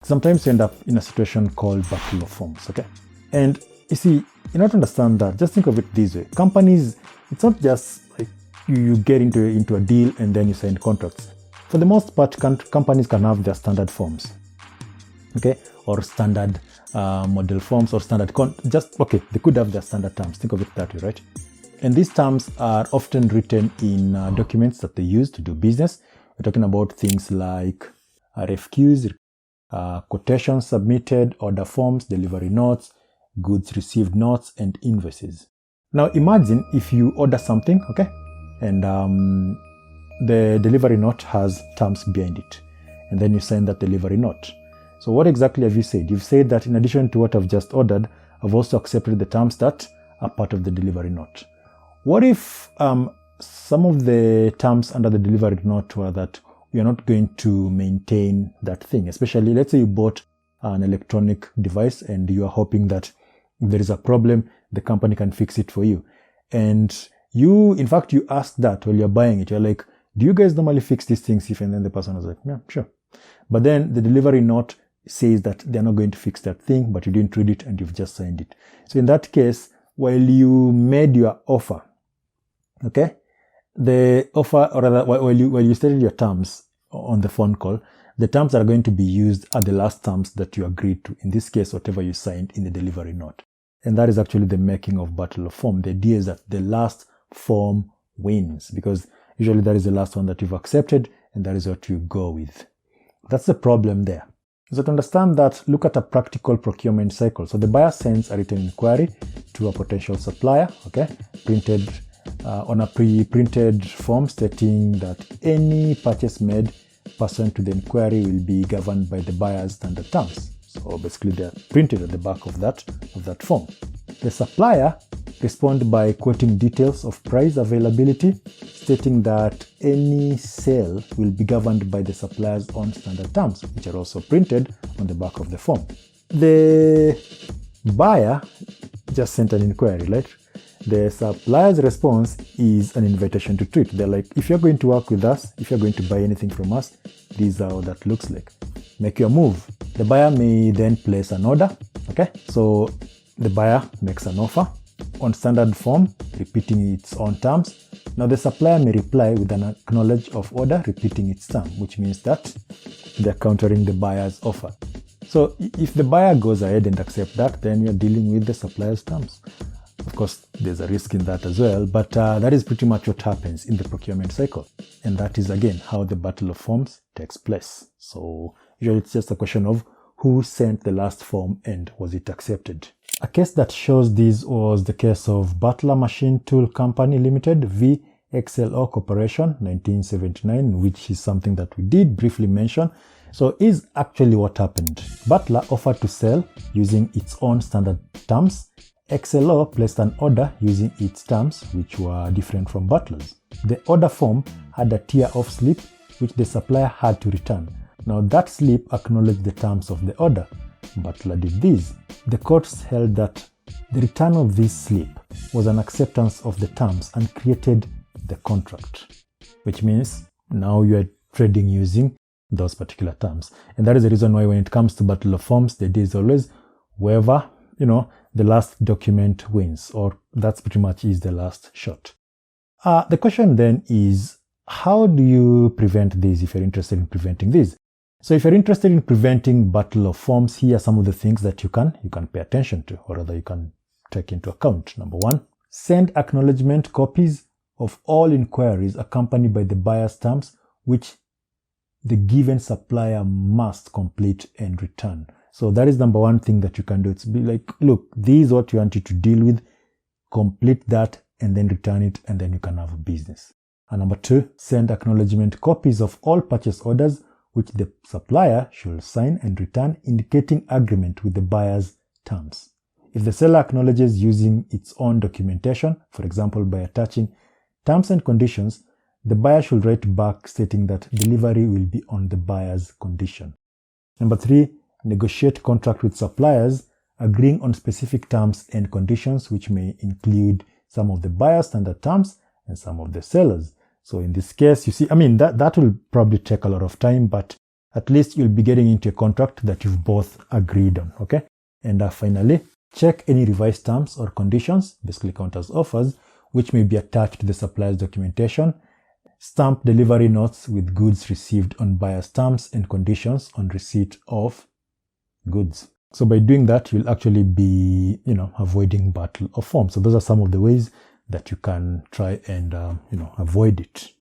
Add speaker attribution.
Speaker 1: Sometimes you end up in a situation called battle of forms, okay? And you see, in order to understand that, just think of it this way. Companies, it's not just like you get into a deal and then you sign contracts. For the most part, companies can have their standard forms, okay? Or standard model forms or standard, they could have their standard terms. Think of it that way, right? And these terms are often written in documents that they use to do business. We're talking about things like RFQs, quotations submitted, order forms, delivery notes, goods received notes, and invoices. Now imagine if you order something, okay, and the delivery note has terms behind it, and then you sign that delivery note. So what exactly have you said? You've said that in addition to what I've just ordered, I've also accepted the terms that are part of the delivery note. What if some of the terms under the delivery note were that we are not going to maintain that thing? Especially, let's say you bought an electronic device and you are hoping that if there is a problem, the company can fix it for you. And you ask that while you're buying it. You're like, do you guys normally fix these things? And then the person was like, yeah, sure. But then the delivery note says that they're not going to fix that thing, but you didn't read it and you've just signed it. So in that case, while you made your offer, okay, the offer, or rather, while you stated your terms on the phone call, the terms that are going to be used are the last terms that you agreed to. In this case, whatever you signed in the delivery note. And that is actually the making of battle of form. The idea is that the last form wins, because usually that is the last one that you've accepted, and that is what you go with. That's the problem there. So to understand that, look at a practical procurement cycle. So the buyer sends a written inquiry to a potential supplier, okay, printed on a pre-printed form stating that any purchase made pursuant to the inquiry will be governed by the buyer's standard terms. So basically they're printed at the back of that form. The supplier responds by quoting details of price availability, stating that any sale will be governed by the supplier's own standard terms, which are also printed on the back of the form. The buyer just sent an inquiry, right? The supplier's response is an invitation to treat. They're like, if you're going to work with us, if you're going to buy anything from us, this is how that looks like. Make your move. The buyer may then place an order, okay? So the buyer makes an offer on standard form, repeating its own terms. Now the supplier may reply with an acknowledge of order, repeating its term, which means that they're countering the buyer's offer. So if the buyer goes ahead and accepts that, then you're dealing with the supplier's terms. Of course, there's a risk in that as well, but that is pretty much what happens in the procurement cycle. And that is, again, how the battle of forms takes place. So usually it's just a question of who sent the last form and was it accepted. A case that shows this was the case of Butler Machine Tool Company Limited, VXLO Corporation, 1979, which is something that we did briefly mention. So is actually what happened. Butler offered to sell using its own standard terms. XLO placed an order using its terms, which were different from Butler's. The order form had a tear-off slip, which the supplier had to return. Now that slip acknowledged the terms of the order. Butler did this. The courts held that the return of this slip was an acceptance of the terms and created the contract, which means now you are trading using those particular terms. And that is the reason why when it comes to battle of forms, the idea is always whoever, the last document wins, or that's pretty much is the last shot. The question then is, how do you prevent this if you're interested in preventing this? So if you're interested in preventing battle of forms, here are some of the things that you can pay attention to, or rather you can take into account. Number one, send acknowledgement copies of all inquiries accompanied by the buyer's terms, which the given supplier must complete and return. So that is number one thing that you can do. It's be like, look, this is what you want you to deal with, complete that, and then return it, and then you can have a business. And number two, send acknowledgement copies of all purchase orders, which the supplier should sign and return, indicating agreement with the buyer's terms. If the seller acknowledges using its own documentation, for example, by attaching terms and conditions, the buyer should write back stating that delivery will be on the buyer's condition. Number three, negotiate contract with suppliers, agreeing on specific terms and conditions, which may include some of the buyer's standard terms and some of the sellers. So in this case, you see, that will probably take a lot of time, but at least you'll be getting into a contract that you've both agreed on, okay? And finally, check any revised terms or conditions, basically counters offers, which may be attached to the supplier's documentation. Stamp delivery notes with goods received on buyer's terms and conditions on receipt of goods. So by doing that, you'll actually be, avoiding battle of forms. So those are some of the ways that you can try and, avoid it.